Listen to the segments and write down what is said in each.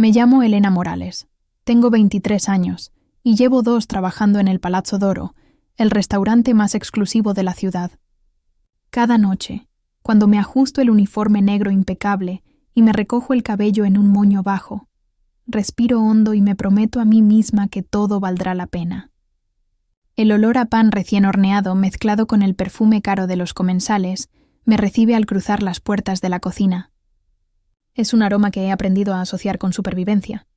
Me llamo Elena Morales. Tengo 23 años y llevo 2 trabajando en el Palazzo d'Oro, el restaurante más exclusivo de la ciudad. Cada noche, cuando me ajusto el uniforme negro impecable y me recojo el cabello en un moño bajo, respiro hondo y me prometo a mí misma que todo valdrá la pena. El olor a pan recién horneado mezclado con el perfume caro de los comensales me recibe al cruzar las puertas de la cocina. Es un aroma que he aprendido a asociar con supervivencia.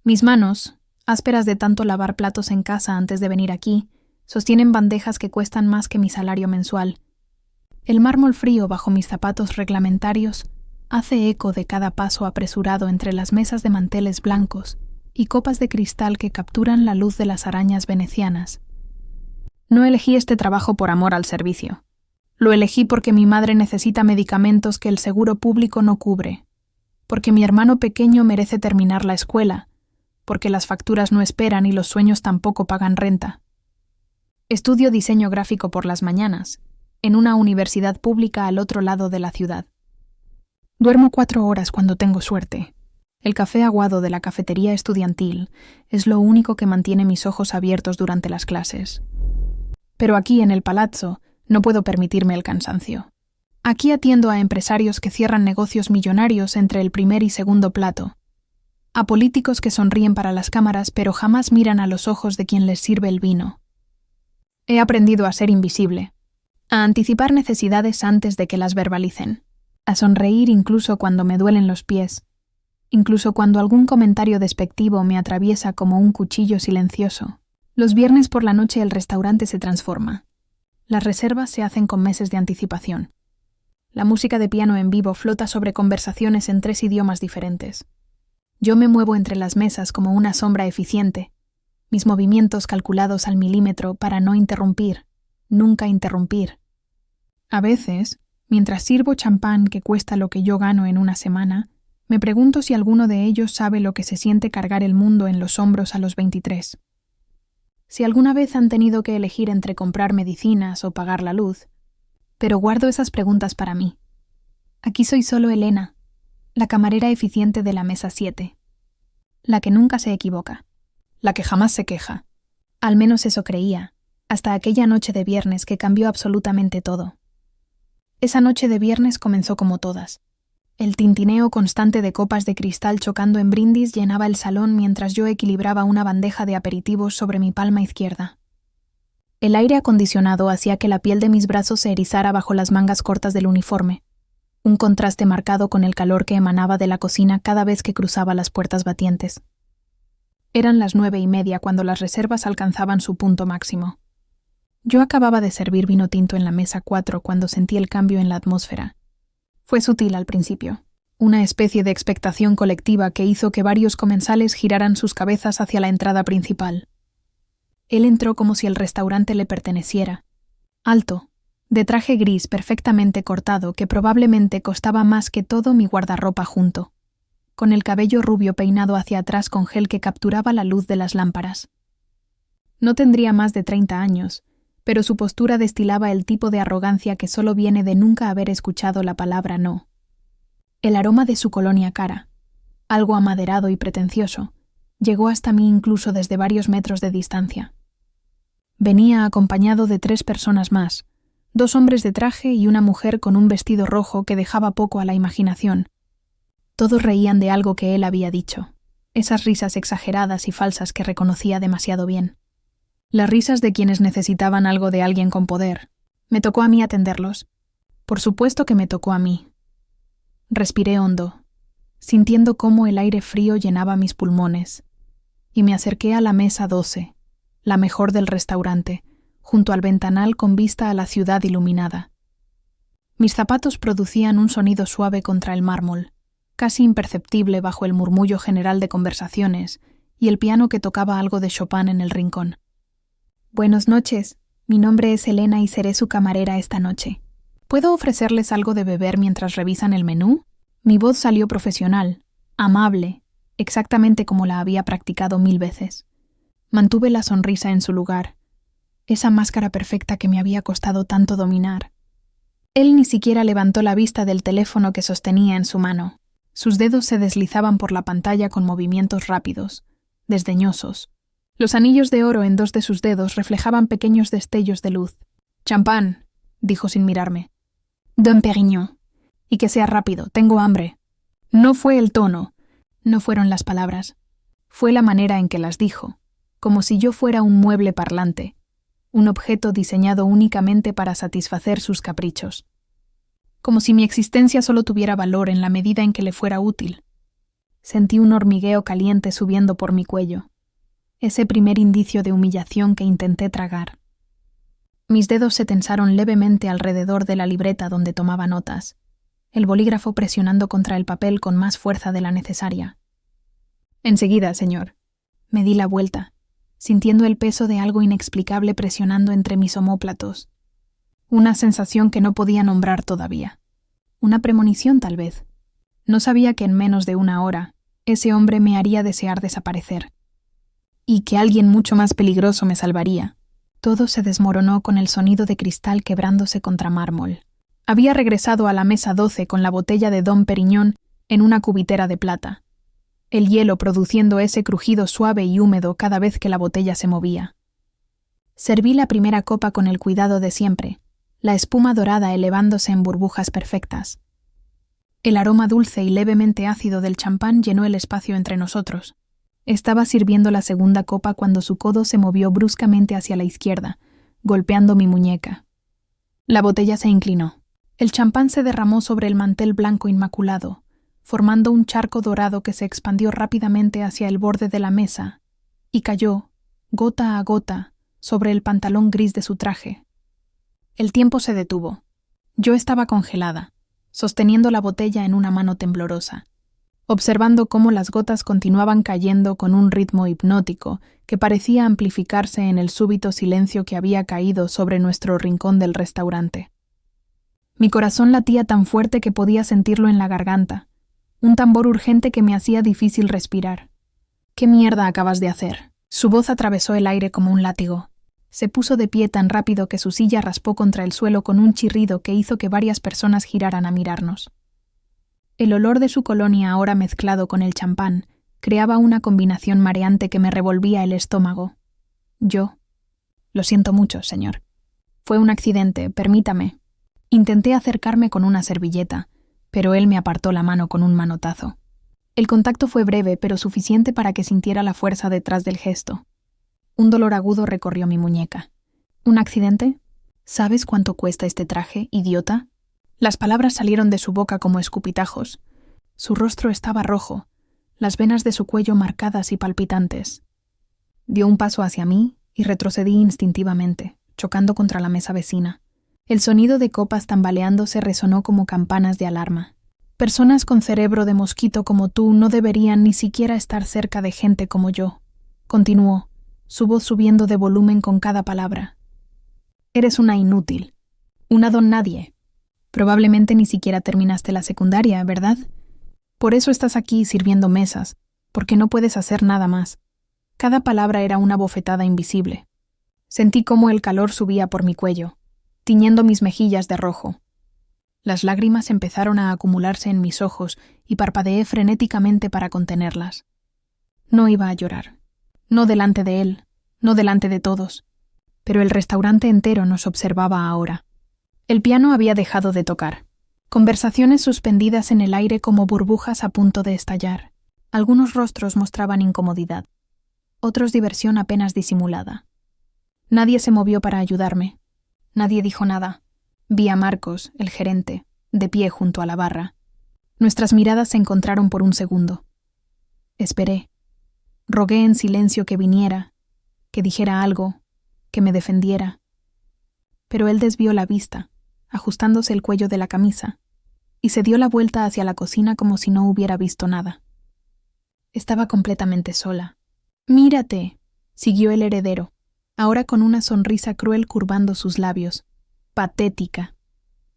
Mis manos, ásperas de tanto lavar platos en casa antes de venir aquí, sostienen bandejas que cuestan más que mi salario mensual. El mármol frío bajo mis zapatos reglamentarios hace eco de cada paso apresurado entre las mesas de manteles blancos y copas de cristal que capturan la luz de las arañas venecianas. No elegí este trabajo por amor al servicio. Lo elegí porque mi madre necesita medicamentos que el seguro público no cubre, porque mi hermano pequeño merece terminar la escuela, porque las facturas no esperan y los sueños tampoco pagan renta. Estudio diseño gráfico por las mañanas, en una universidad pública al otro lado de la ciudad. Duermo 4 horas cuando tengo suerte. El café aguado de la cafetería estudiantil es lo único que mantiene mis ojos abiertos durante las clases. Pero aquí en el palazzo no puedo permitirme el cansancio. Aquí atiendo a empresarios que cierran negocios millonarios entre el primer y segundo plato, a políticos que sonríen para las cámaras pero jamás miran a los ojos de quien les sirve el vino. He aprendido a ser invisible, a anticipar necesidades antes de que las verbalicen, a sonreír incluso cuando me duelen los pies, incluso cuando algún comentario despectivo me atraviesa como un cuchillo silencioso. Los viernes por la noche el restaurante se transforma. Las reservas se hacen con meses de anticipación. La música de piano en vivo flota sobre conversaciones en 3 idiomas diferentes. Yo me muevo entre las mesas como una sombra eficiente, mis movimientos calculados al milímetro para no interrumpir, nunca interrumpir. A veces, mientras sirvo champán que cuesta lo que yo gano en una semana, me pregunto si alguno de ellos sabe lo que se siente cargar el mundo en los hombros a los 23. Si alguna vez han tenido que elegir entre comprar medicinas o pagar la luz, pero guardo esas preguntas para mí. Aquí soy solo Elena, la camarera eficiente de la mesa 7, la que nunca se equivoca, la que jamás se queja. Al menos eso creía, hasta aquella noche de viernes que cambió absolutamente todo. Esa noche de viernes comenzó como todas. El tintineo constante de copas de cristal chocando en brindis llenaba el salón mientras yo equilibraba una bandeja de aperitivos sobre mi palma izquierda. El aire acondicionado hacía que la piel de mis brazos se erizara bajo las mangas cortas del uniforme, un contraste marcado con el calor que emanaba de la cocina cada vez que cruzaba las puertas batientes. Eran las 9:30 cuando las reservas alcanzaban su punto máximo. Yo acababa de servir vino tinto en la mesa 4 cuando sentí el cambio en la atmósfera. Fue sutil al principio, una especie de expectación colectiva que hizo que varios comensales giraran sus cabezas hacia la entrada principal. Él entró como si el restaurante le perteneciera. Alto, de traje gris perfectamente cortado que probablemente costaba más que todo mi guardarropa junto, con el cabello rubio peinado hacia atrás con gel que capturaba la luz de las lámparas. No tendría más de 30 años, pero su postura destilaba el tipo de arrogancia que solo viene de nunca haber escuchado la palabra no. El aroma de su colonia cara, algo amaderado y pretencioso, llegó hasta mí incluso desde varios metros de distancia. Venía acompañado de 3 personas más, 2 hombres de traje y una mujer con un vestido rojo que dejaba poco a la imaginación. Todos reían de algo que él había dicho, esas risas exageradas y falsas que reconocía demasiado bien. Las risas de quienes necesitaban algo de alguien con poder. Me tocó a mí atenderlos. Por supuesto que me tocó a mí. Respiré hondo, sintiendo cómo el aire frío llenaba mis pulmones, y me acerqué a la mesa 12, la mejor del restaurante, junto al ventanal con vista a la ciudad iluminada. Mis zapatos producían un sonido suave contra el mármol, casi imperceptible bajo el murmullo general de conversaciones y el piano que tocaba algo de Chopin en el rincón. Buenas noches, mi nombre es Elena y seré su camarera esta noche. ¿Puedo ofrecerles algo de beber mientras revisan el menú? Mi voz salió profesional, amable, exactamente como la había practicado 1000 veces. Mantuve la sonrisa en su lugar, esa máscara perfecta que me había costado tanto dominar. Él ni siquiera levantó la vista del teléfono que sostenía en su mano. Sus dedos se deslizaban por la pantalla con movimientos rápidos, desdeñosos. Los anillos de oro en 2 de sus dedos reflejaban pequeños destellos de luz. «Champán», dijo sin mirarme. «Don Pérignon. Y que sea rápido, tengo hambre». No fue el tono, no fueron las palabras. Fue la manera en que las dijo, como si yo fuera un mueble parlante, un objeto diseñado únicamente para satisfacer sus caprichos. Como si mi existencia solo tuviera valor en la medida en que le fuera útil. Sentí un hormigueo caliente subiendo por mi cuello, ese primer indicio de humillación que intenté tragar. Mis dedos se tensaron levemente alrededor de la libreta donde tomaba notas, el bolígrafo presionando contra el papel con más fuerza de la necesaria. «Enseguida, señor». Me di la vuelta, sintiendo el peso de algo inexplicable presionando entre mis omóplatos. Una sensación que no podía nombrar todavía. Una premonición, tal vez. No sabía que en menos de 1 hora ese hombre me haría desear desaparecer. Y que alguien mucho más peligroso me salvaría. Todo se desmoronó con el sonido de cristal quebrándose contra mármol. Había regresado a la mesa 12 con la botella de Dom Pérignon en una cubitera de plata. El hielo produciendo ese crujido suave y húmedo cada vez que la botella se movía. Serví la primera copa con el cuidado de siempre, la espuma dorada elevándose en burbujas perfectas. El aroma dulce y levemente ácido del champán llenó el espacio entre nosotros. Estaba sirviendo la segunda copa cuando su codo se movió bruscamente hacia la izquierda, golpeando mi muñeca. La botella se inclinó. El champán se derramó sobre el mantel blanco inmaculado, formando un charco dorado que se expandió rápidamente hacia el borde de la mesa y cayó, gota a gota, sobre el pantalón gris de su traje. El tiempo se detuvo. Yo estaba congelada, sosteniendo la botella en una mano temblorosa, observando cómo las gotas continuaban cayendo con un ritmo hipnótico que parecía amplificarse en el súbito silencio que había caído sobre nuestro rincón del restaurante. Mi corazón latía tan fuerte que podía sentirlo en la garganta, un tambor urgente que me hacía difícil respirar. «¿Qué mierda acabas de hacer?» Su voz atravesó el aire como un látigo. Se puso de pie tan rápido que su silla raspó contra el suelo con un chirrido que hizo que varias personas giraran a mirarnos. El olor de su colonia, ahora mezclado con el champán, creaba una combinación mareante que me revolvía el estómago. Yo. «Lo siento mucho, señor. Fue un accidente, permítame». Intenté acercarme con una servilleta, pero él me apartó la mano con un manotazo. El contacto fue breve, pero suficiente para que sintiera la fuerza detrás del gesto. Un dolor agudo recorrió mi muñeca. ¿Un accidente? ¿Sabes cuánto cuesta este traje, idiota? Las palabras salieron de su boca como escupitajos. Su rostro estaba rojo, las venas de su cuello marcadas y palpitantes. Dio un paso hacia mí y retrocedí instintivamente, chocando contra la mesa vecina. El sonido de copas tambaleándose resonó como campanas de alarma. Personas con cerebro de mosquito como tú no deberían ni siquiera estar cerca de gente como yo. Continuó, su voz subiendo de volumen con cada palabra. Eres una inútil, una don nadie. Probablemente ni siquiera terminaste la secundaria, ¿verdad? Por eso estás aquí sirviendo mesas, porque no puedes hacer nada más. Cada palabra era una bofetada invisible. Sentí cómo el calor subía por mi cuello, tiñendo mis mejillas de rojo. Las lágrimas empezaron a acumularse en mis ojos y parpadeé frenéticamente para contenerlas. No iba a llorar. No delante de él, no delante de todos. Pero el restaurante entero nos observaba ahora. El piano había dejado de tocar. Conversaciones suspendidas en el aire como burbujas a punto de estallar. Algunos rostros mostraban incomodidad. Otros diversión apenas disimulada. Nadie se movió para ayudarme. Nadie dijo nada. Vi a Marcos, el gerente, de pie junto a la barra. Nuestras miradas se encontraron por un segundo. Esperé. Rogué en silencio que viniera, que dijera algo, que me defendiera. Pero él desvió la vista, ajustándose el cuello de la camisa, y se dio la vuelta hacia la cocina como si no hubiera visto nada. Estaba completamente sola. «Mírate», siguió el heredero, ahora con una sonrisa cruel curvando sus labios. «Patética.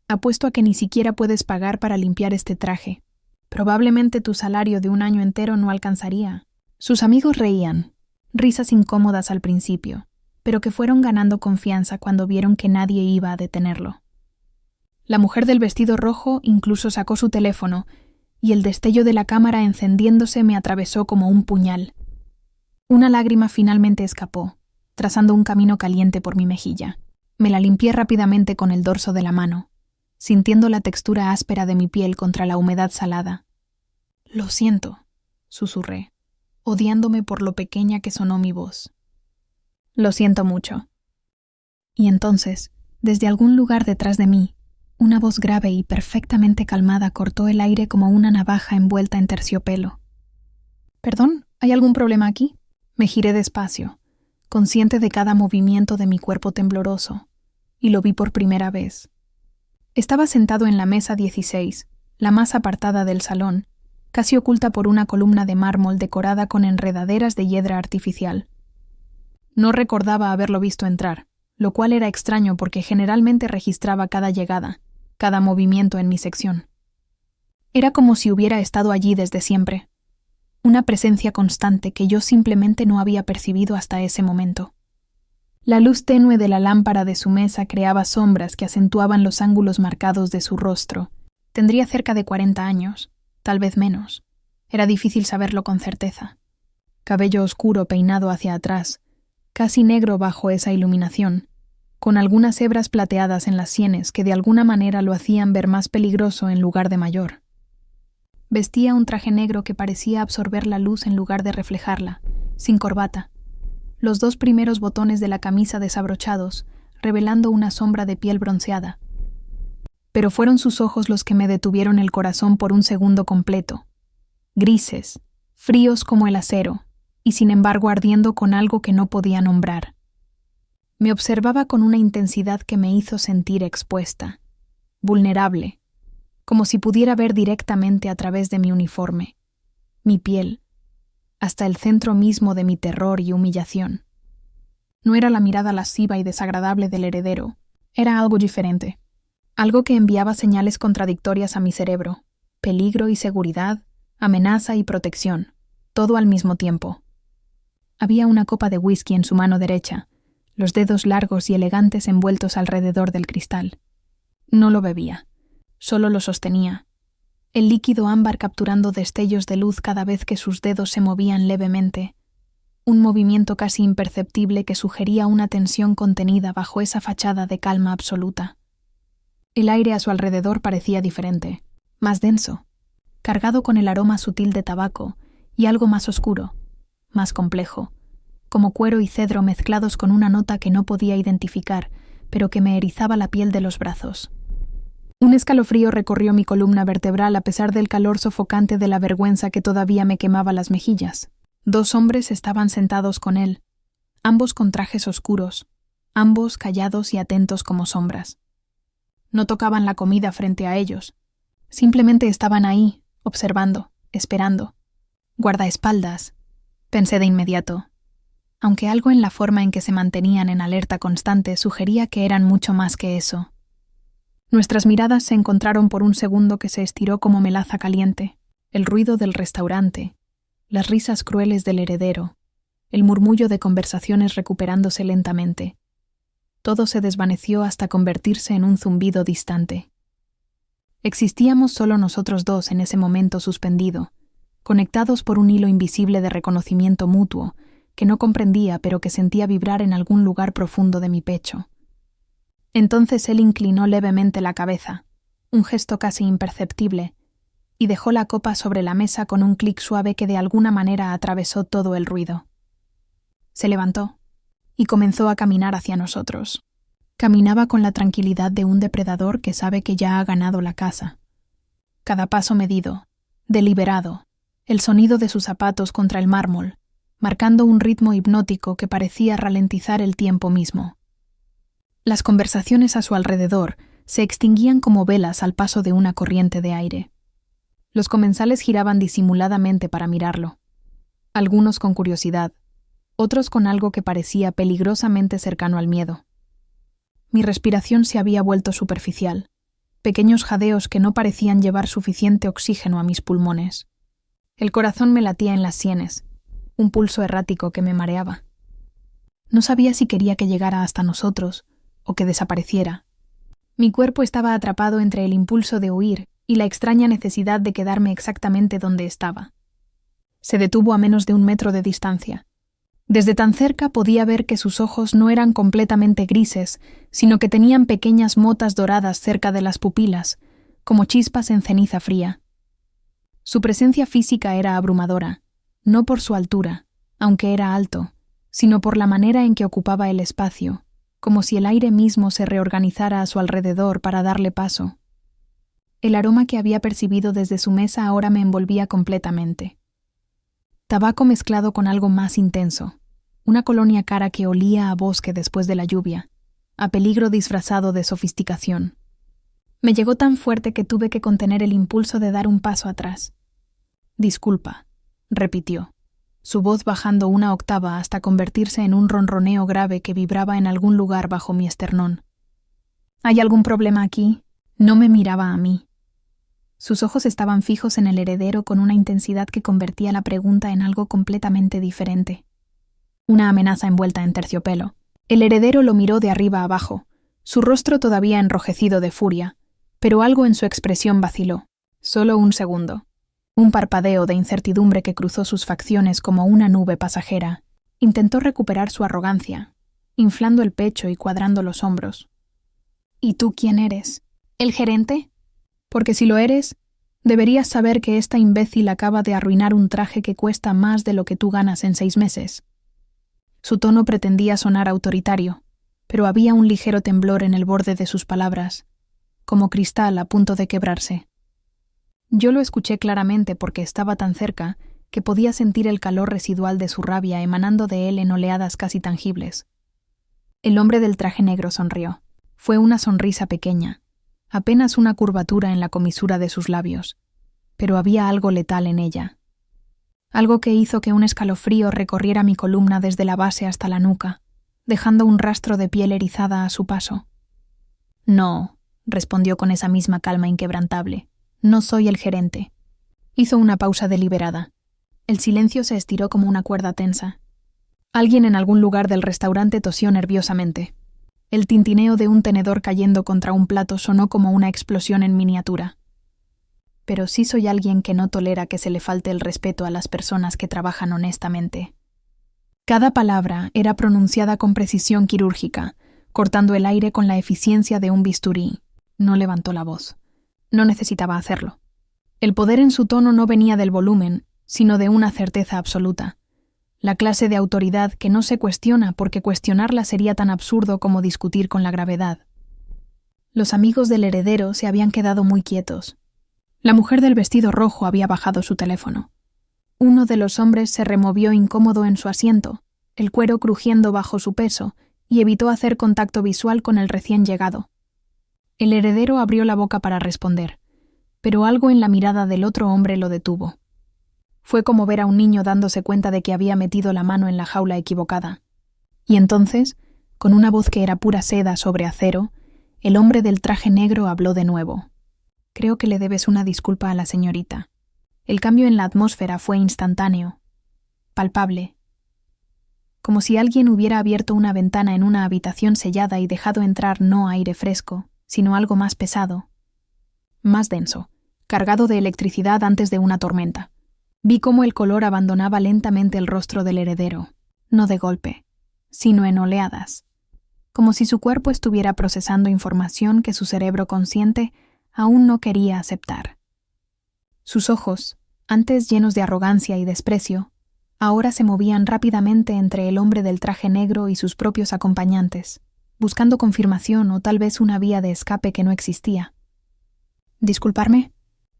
Apuesto a que ni siquiera puedes pagar para limpiar este traje. Probablemente tu salario de un año entero no alcanzaría». Sus amigos reían, risas incómodas al principio, pero que fueron ganando confianza cuando vieron que nadie iba a detenerlo. La mujer del vestido rojo incluso sacó su teléfono y el destello de la cámara encendiéndose me atravesó como un puñal. Una lágrima finalmente escapó, trazando un camino caliente por mi mejilla. Me la limpié rápidamente con el dorso de la mano, sintiendo la textura áspera de mi piel contra la humedad salada. «Lo siento», susurré, odiándome por lo pequeña que sonó mi voz. «Lo siento mucho». Y entonces, desde algún lugar detrás de mí, una voz grave y perfectamente calmada cortó el aire como una navaja envuelta en terciopelo. «¿Perdón? ¿Hay algún problema aquí?» Me giré despacio, consciente de cada movimiento de mi cuerpo tembloroso, y lo vi por primera vez. Estaba sentado en la mesa 16, la más apartada del salón, casi oculta por una columna de mármol decorada con enredaderas de hiedra artificial. No recordaba haberlo visto entrar, lo cual era extraño porque generalmente registraba cada llegada, cada movimiento en mi sección. Era como si hubiera estado allí desde siempre. Una presencia constante que yo simplemente no había percibido hasta ese momento. La luz tenue de la lámpara de su mesa creaba sombras que acentuaban los ángulos marcados de su rostro. Tendría cerca de 40 años, tal vez menos. Era difícil saberlo con certeza. Cabello oscuro peinado hacia atrás, casi negro bajo esa iluminación, con algunas hebras plateadas en las sienes que de alguna manera lo hacían ver más peligroso en lugar de mayor. Vestía un traje negro que parecía absorber la luz en lugar de reflejarla, sin corbata. Los 2 primeros botones de la camisa desabrochados, revelando una sombra de piel bronceada. Pero fueron sus ojos los que me detuvieron el corazón por un segundo completo. Grises, fríos como el acero, y sin embargo ardiendo con algo que no podía nombrar. Me observaba con una intensidad que me hizo sentir expuesta, vulnerable, como si pudiera ver directamente a través de mi uniforme, mi piel, hasta el centro mismo de mi terror y humillación. No era la mirada lasciva y desagradable del heredero, era algo diferente, algo que enviaba señales contradictorias a mi cerebro, peligro y seguridad, amenaza y protección, todo al mismo tiempo. Había una copa de whisky en su mano derecha, los dedos largos y elegantes envueltos alrededor del cristal. No lo bebía. Solo lo sostenía, el líquido ámbar capturando destellos de luz cada vez que sus dedos se movían levemente, un movimiento casi imperceptible que sugería una tensión contenida bajo esa fachada de calma absoluta. El aire a su alrededor parecía diferente, más denso, cargado con el aroma sutil de tabaco y algo más oscuro, más complejo, como cuero y cedro mezclados con una nota que no podía identificar, pero que me erizaba la piel de los brazos. Un escalofrío recorrió mi columna vertebral a pesar del calor sofocante de la vergüenza que todavía me quemaba las mejillas. 2 hombres estaban sentados con él, ambos con trajes oscuros, ambos callados y atentos como sombras. No tocaban la comida frente a ellos, simplemente estaban ahí, observando, esperando. Guardaespaldas, pensé de inmediato, aunque algo en la forma en que se mantenían en alerta constante sugería que eran mucho más que eso. Nuestras miradas se encontraron por un segundo que se estiró como melaza caliente, el ruido del restaurante, las risas crueles del heredero, el murmullo de conversaciones recuperándose lentamente. Todo se desvaneció hasta convertirse en un zumbido distante. Existíamos solo nosotros 2 en ese momento suspendido, conectados por un hilo invisible de reconocimiento mutuo, que no comprendía pero que sentía vibrar en algún lugar profundo de mi pecho. Entonces él inclinó levemente la cabeza, un gesto casi imperceptible, y dejó la copa sobre la mesa con un clic suave que de alguna manera atravesó todo el ruido. Se levantó y comenzó a caminar hacia nosotros. Caminaba con la tranquilidad de un depredador que sabe que ya ha ganado la caza. Cada paso medido, deliberado, el sonido de sus zapatos contra el mármol, marcando un ritmo hipnótico que parecía ralentizar el tiempo mismo. Las conversaciones a su alrededor se extinguían como velas al paso de una corriente de aire. Los comensales giraban disimuladamente para mirarlo, algunos con curiosidad, otros con algo que parecía peligrosamente cercano al miedo. Mi respiración se había vuelto superficial, pequeños jadeos que no parecían llevar suficiente oxígeno a mis pulmones. El corazón me latía en las sienes, un pulso errático que me mareaba. No sabía si quería que llegara hasta nosotros o que desapareciera. Mi cuerpo estaba atrapado entre el impulso de huir y la extraña necesidad de quedarme exactamente donde estaba. Se detuvo a menos de 1 metro de distancia. Desde tan cerca podía ver que sus ojos no eran completamente grises, sino que tenían pequeñas motas doradas cerca de las pupilas, como chispas en ceniza fría. Su presencia física era abrumadora, no por su altura, aunque era alto, sino por la manera en que ocupaba el espacio, como si el aire mismo se reorganizara a su alrededor para darle paso. El aroma que había percibido desde su mesa ahora me envolvía completamente. Tabaco mezclado con algo más intenso, una colonia cara que olía a bosque después de la lluvia, a peligro disfrazado de sofisticación. Me llegó tan fuerte que tuve que contener el impulso de dar un paso atrás. «Disculpa», repitió, su voz bajando 1 octava hasta convertirse en un ronroneo grave que vibraba en algún lugar bajo mi esternón. «¿Hay algún problema aquí?» No me miraba a mí. Sus ojos estaban fijos en el heredero con una intensidad que convertía la pregunta en algo completamente diferente. Una amenaza envuelta en terciopelo. El heredero lo miró de arriba abajo, su rostro todavía enrojecido de furia, pero algo en su expresión vaciló. Solo 1 segundo. Un parpadeo de incertidumbre que cruzó sus facciones como una nube pasajera. Intentó recuperar su arrogancia, inflando el pecho y cuadrando los hombros. «¿Y tú quién eres? ¿El gerente?» «Porque si lo eres, deberías saber que esta imbécil acaba de arruinar un traje que cuesta más de lo que tú ganas en 6 meses. Su tono pretendía sonar autoritario, pero había un ligero temblor en el borde de sus palabras, como cristal a punto de quebrarse. Yo lo escuché claramente porque estaba tan cerca que podía sentir el calor residual de su rabia emanando de él en oleadas casi tangibles. El hombre del traje negro sonrió. Fue una sonrisa pequeña, apenas una curvatura en la comisura de sus labios, pero había algo letal en ella. Algo que hizo que un escalofrío recorriera mi columna desde la base hasta la nuca, dejando un rastro de piel erizada a su paso. «No», respondió con esa misma calma inquebrantable, «no soy el gerente». Hizo una pausa deliberada. El silencio se estiró como una cuerda tensa. Alguien en algún lugar del restaurante tosió nerviosamente. El tintineo de un tenedor cayendo contra un plato sonó como una explosión en miniatura. Pero sí soy alguien que no tolera que se le falte el respeto a las personas que trabajan honestamente. Cada palabra era pronunciada con precisión quirúrgica, cortando el aire con la eficiencia de un bisturí. No levantó la voz. No necesitaba hacerlo. El poder en su tono no venía del volumen, sino de una certeza absoluta. La clase de autoridad que no se cuestiona porque cuestionarla sería tan absurdo como discutir con la gravedad. Los amigos del heredero se habían quedado muy quietos. La mujer del vestido rojo había bajado su teléfono. Uno de los hombres se removió incómodo en su asiento, el cuero crujiendo bajo su peso, y evitó hacer contacto visual con el recién llegado. El heredero abrió la boca para responder, pero algo en la mirada del otro hombre lo detuvo. Fue como ver a un niño dándose cuenta de que había metido la mano en la jaula equivocada. Y entonces, con una voz que era pura seda sobre acero, el hombre del traje negro habló de nuevo. «Creo que le debes una disculpa a la señorita». El cambio en la atmósfera fue instantáneo, palpable, como si alguien hubiera abierto una ventana en una habitación sellada y dejado entrar no aire fresco, sino algo más pesado, más denso, cargado de electricidad antes de una tormenta. Vi cómo el color abandonaba lentamente el rostro del heredero, no de golpe, sino en oleadas, como si su cuerpo estuviera procesando información que su cerebro consciente aún no quería aceptar. Sus ojos, antes llenos de arrogancia y desprecio, ahora se movían rápidamente entre el hombre del traje negro y sus propios acompañantes, buscando confirmación o tal vez una vía de escape que no existía. «¿Disculparme?»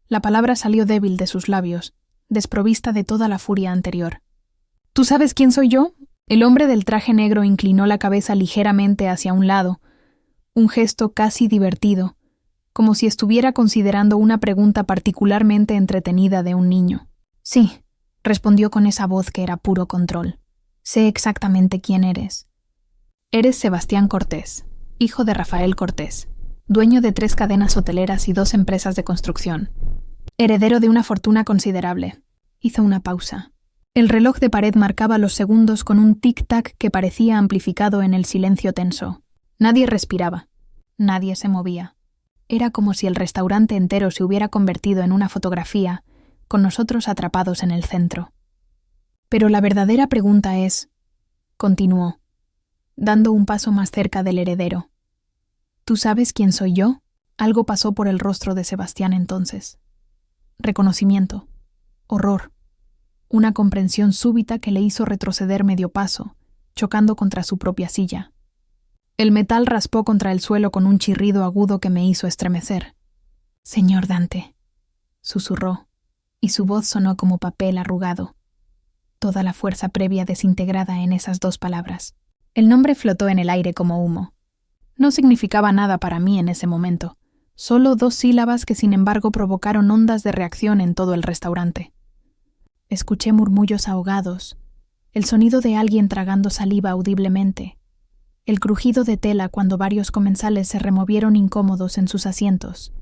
La palabra salió débil de sus labios, desprovista de toda la furia anterior. «¿Tú sabes quién soy yo?» El hombre del traje negro inclinó la cabeza ligeramente hacia un lado, un gesto casi divertido, como si estuviera considerando una pregunta particularmente entretenida de un niño. «Sí», respondió con esa voz que era puro control. «Sé exactamente quién eres. Eres Sebastián Cortés, hijo de Rafael Cortés, dueño de 3 cadenas hoteleras y 2 empresas de construcción. Heredero de una fortuna considerable». Hizo una pausa. El reloj de pared marcaba los segundos con un tic-tac que parecía amplificado en el silencio tenso. Nadie respiraba. Nadie se movía. Era como si el restaurante entero se hubiera convertido en una fotografía, con nosotros atrapados en el centro. Pero la verdadera pregunta es, continuó, dando un paso más cerca del heredero. ¿Tú sabes quién soy yo? Algo pasó por el rostro de Sebastián entonces. Reconocimiento, horror, una comprensión súbita que le hizo retroceder medio paso, chocando contra su propia silla. El metal raspó contra el suelo con un chirrido agudo que me hizo estremecer. «Señor Dante», susurró, y su voz sonó como papel arrugado. Toda la fuerza previa desintegrada en esas dos palabras. El nombre flotó en el aire como humo. No significaba nada para mí en ese momento, solo dos sílabas que sin embargo provocaron ondas de reacción en todo el restaurante. Escuché murmullos ahogados, el sonido de alguien tragando saliva audiblemente, el crujido de tela cuando varios comensales se removieron incómodos en sus asientos.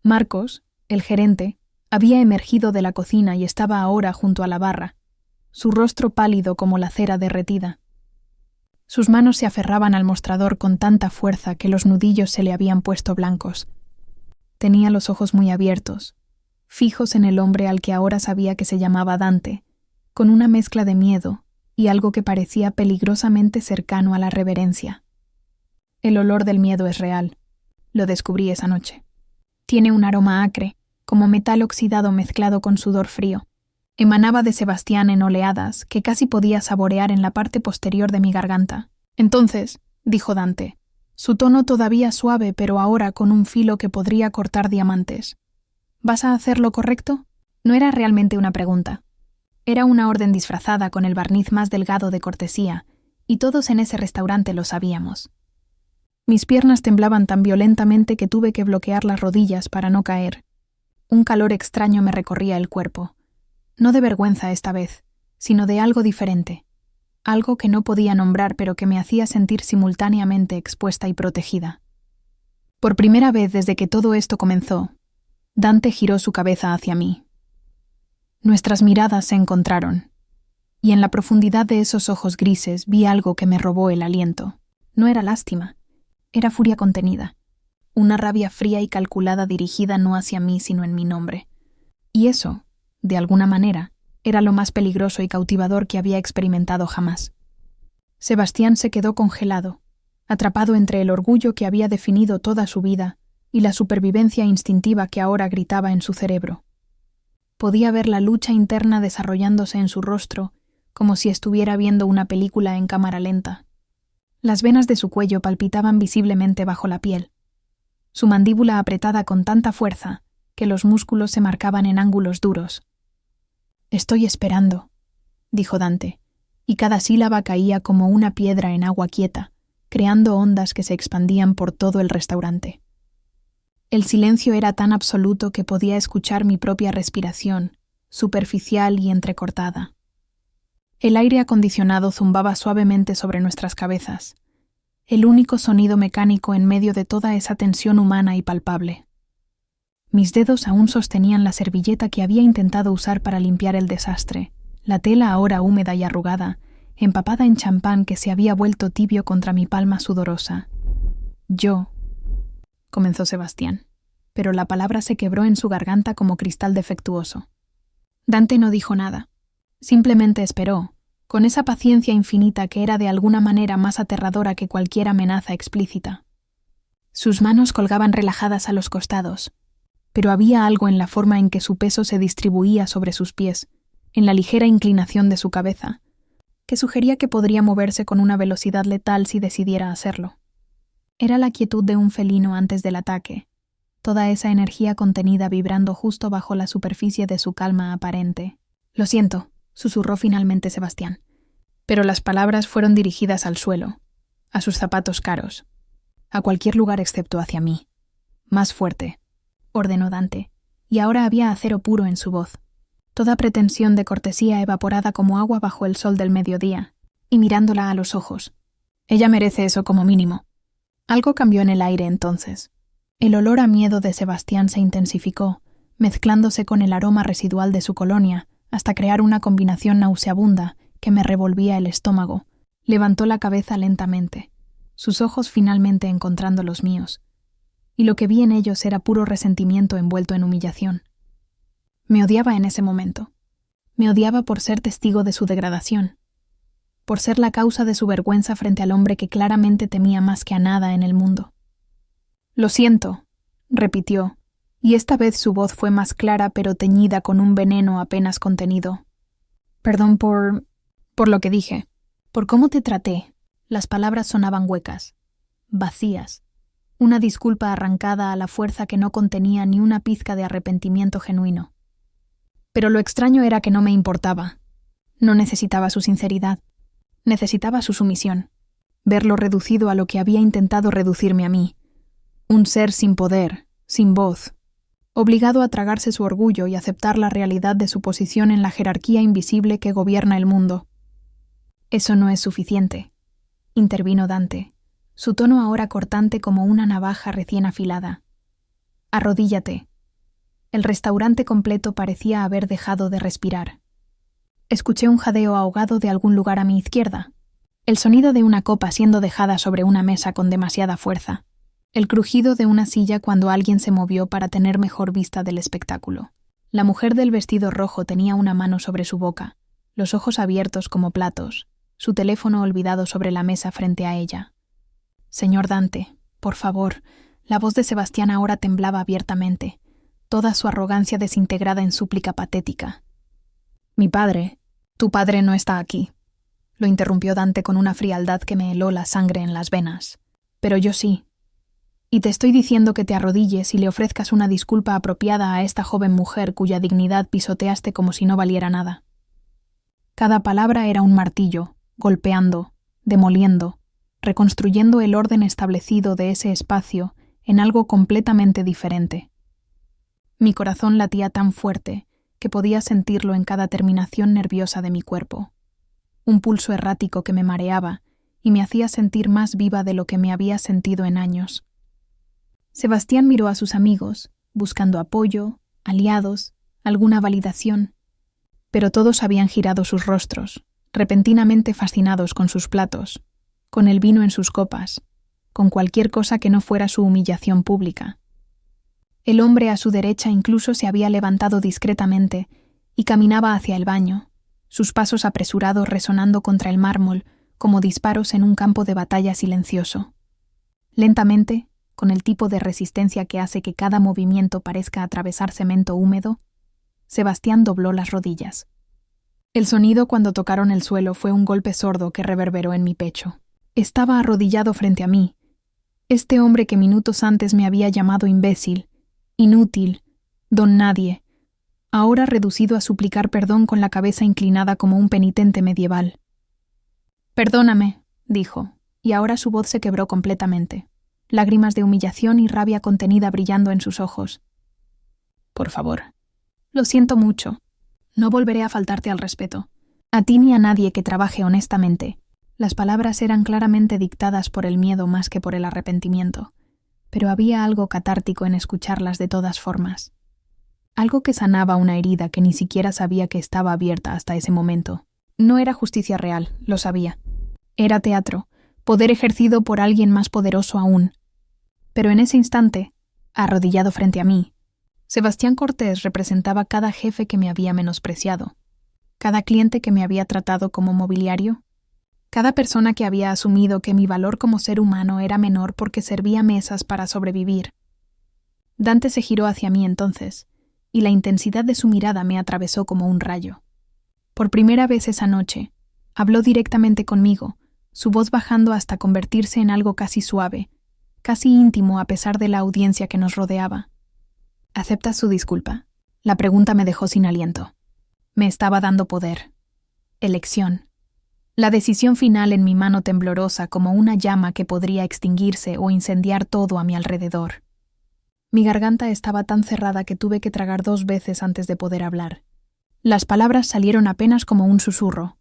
Marcos, el gerente, había emergido de la cocina y estaba ahora junto a la barra, su rostro pálido como la cera derretida. Sus manos se aferraban al mostrador con tanta fuerza que los nudillos se le habían puesto blancos. Tenía los ojos muy abiertos, fijos en el hombre al que ahora sabía que se llamaba Dante, con una mezcla de miedo y algo que parecía peligrosamente cercano a la reverencia. El olor del miedo es real, lo descubrí esa noche. Tiene un aroma acre, como metal oxidado mezclado con sudor frío. Emanaba de Sebastián en oleadas que casi podía saborear en la parte posterior de mi garganta. Entonces, dijo Dante, su tono todavía suave pero ahora con un filo que podría cortar diamantes. ¿Vas a hacer lo correcto? No era realmente una pregunta. Era una orden disfrazada con el barniz más delgado de cortesía, y todos en ese restaurante lo sabíamos. Mis piernas temblaban tan violentamente que tuve que bloquear las rodillas para no caer. Un calor extraño me recorría el cuerpo. No de vergüenza esta vez, sino de algo diferente. Algo que no podía nombrar pero que me hacía sentir simultáneamente expuesta y protegida. Por primera vez desde que todo esto comenzó, Dante giró su cabeza hacia mí. Nuestras miradas se encontraron, y en la profundidad de esos ojos grises vi algo que me robó el aliento. No era lástima, era furia contenida, una rabia fría y calculada dirigida no hacia mí sino en mi nombre. Y eso, de alguna manera, era lo más peligroso y cautivador que había experimentado jamás. Sebastián se quedó congelado, atrapado entre el orgullo que había definido toda su vida y la supervivencia instintiva que ahora gritaba en su cerebro. Podía ver la lucha interna desarrollándose en su rostro, como si estuviera viendo una película en cámara lenta. Las venas de su cuello palpitaban visiblemente bajo la piel. Su mandíbula apretada con tanta fuerza que los músculos se marcaban en ángulos duros. «Estoy esperando», dijo Dante, y cada sílaba caía como una piedra en agua quieta, creando ondas que se expandían por todo el restaurante. El silencio era tan absoluto que podía escuchar mi propia respiración, superficial y entrecortada. El aire acondicionado zumbaba suavemente sobre nuestras cabezas, el único sonido mecánico en medio de toda esa tensión humana y palpable. Mis dedos aún sostenían la servilleta que había intentado usar para limpiar el desastre, la tela ahora húmeda y arrugada, empapada en champán que se había vuelto tibio contra mi palma sudorosa. «Yo», comenzó Sebastián, pero la palabra se quebró en su garganta como cristal defectuoso. Dante no dijo nada, simplemente esperó, con esa paciencia infinita que era de alguna manera más aterradora que cualquier amenaza explícita. Sus manos colgaban relajadas a los costados, pero había algo en la forma en que su peso se distribuía sobre sus pies, en la ligera inclinación de su cabeza, que sugería que podría moverse con una velocidad letal si decidiera hacerlo. Era la quietud de un felino antes del ataque, toda esa energía contenida vibrando justo bajo la superficie de su calma aparente. «Lo siento», susurró finalmente Sebastián, pero las palabras fueron dirigidas al suelo, a sus zapatos caros, a cualquier lugar excepto hacia mí. «Más fuerte», ordenó Dante, y ahora había acero puro en su voz, toda pretensión de cortesía evaporada como agua bajo el sol del mediodía, y mirándola a los ojos. «Ella merece eso como mínimo». Algo cambió en el aire entonces. El olor a miedo de Sebastián se intensificó, mezclándose con el aroma residual de su colonia, hasta crear una combinación nauseabunda que me revolvía el estómago. Levantó la cabeza lentamente, sus ojos finalmente encontrando los míos, y lo que vi en ellos era puro resentimiento envuelto en humillación. Me odiaba en ese momento. Me odiaba por ser testigo de su degradación, por ser la causa de su vergüenza frente al hombre que claramente temía más que a nada en el mundo. «Lo siento», repitió, y esta vez su voz fue más clara pero teñida con un veneno apenas contenido. «Perdón por lo que dije, por cómo te traté». Las palabras sonaban huecas, vacías, una disculpa arrancada a la fuerza que no contenía ni una pizca de arrepentimiento genuino. Pero lo extraño era que no me importaba. No necesitaba su sinceridad. Necesitaba su sumisión. Verlo reducido a lo que había intentado reducirme a mí. Un ser sin poder, sin voz, obligado a tragarse su orgullo y aceptar la realidad de su posición en la jerarquía invisible que gobierna el mundo. «Eso no es suficiente», intervino Dante, su tono ahora cortante como una navaja recién afilada. «Arrodíllate». El restaurante completo parecía haber dejado de respirar. Escuché un jadeo ahogado de algún lugar a mi izquierda, el sonido de una copa siendo dejada sobre una mesa con demasiada fuerza, el crujido de una silla cuando alguien se movió para tener mejor vista del espectáculo. La mujer del vestido rojo tenía una mano sobre su boca, los ojos abiertos como platos, su teléfono olvidado sobre la mesa frente a ella. «Señor Dante, por favor», la voz de Sebastián ahora temblaba abiertamente, toda su arrogancia desintegrada en súplica patética. «Mi padre, tu padre no está aquí», lo interrumpió Dante con una frialdad que me heló la sangre en las venas. «Pero yo sí. Y te estoy diciendo que te arrodilles y le ofrezcas una disculpa apropiada a esta joven mujer cuya dignidad pisoteaste como si no valiera nada». Cada palabra era un martillo, golpeando, demoliendo, reconstruyendo el orden establecido de ese espacio en algo completamente diferente. Mi corazón latía tan fuerte que podía sentirlo en cada terminación nerviosa de mi cuerpo. Un pulso errático que me mareaba y me hacía sentir más viva de lo que me había sentido en años. Sebastián miró a sus amigos, buscando apoyo, aliados, alguna validación, pero todos habían girado sus rostros, repentinamente fascinados con sus platos, con el vino en sus copas, con cualquier cosa que no fuera su humillación pública. El hombre a su derecha incluso se había levantado discretamente y caminaba hacia el baño, sus pasos apresurados resonando contra el mármol como disparos en un campo de batalla silencioso. Lentamente, con el tipo de resistencia que hace que cada movimiento parezca atravesar cemento húmedo, Sebastián dobló las rodillas. El sonido cuando tocaron el suelo fue un golpe sordo que reverberó en mi pecho. Estaba arrodillado frente a mí. Este hombre que minutos antes me había llamado imbécil, inútil, don nadie, ahora reducido a suplicar perdón con la cabeza inclinada como un penitente medieval. «Perdóname», dijo, y ahora su voz se quebró completamente, lágrimas de humillación y rabia contenida brillando en sus ojos. «Por favor, lo siento mucho. No volveré a faltarte al respeto. A ti ni a nadie que trabaje honestamente». Las palabras eran claramente dictadas por el miedo más que por el arrepentimiento, pero había algo catártico en escucharlas de todas formas. Algo que sanaba una herida que ni siquiera sabía que estaba abierta hasta ese momento. No era justicia real, lo sabía. Era teatro, poder ejercido por alguien más poderoso aún. Pero en ese instante, arrodillado frente a mí, Sebastián Cortés representaba cada jefe que me había menospreciado, cada cliente que me había tratado como mobiliario, cada persona que había asumido que mi valor como ser humano era menor porque servía mesas para sobrevivir. Dante se giró hacia mí entonces, y la intensidad de su mirada me atravesó como un rayo. Por primera vez esa noche, habló directamente conmigo, su voz bajando hasta convertirse en algo casi suave, casi íntimo a pesar de la audiencia que nos rodeaba. ¿Aceptas su disculpa? La pregunta me dejó sin aliento. Me estaba dando poder. Elección. La decisión final en mi mano temblorosa como una llama que podría extinguirse o incendiar todo a mi alrededor. Mi garganta estaba tan cerrada que tuve que tragar 2 veces antes de poder hablar. Las palabras salieron apenas como un susurro,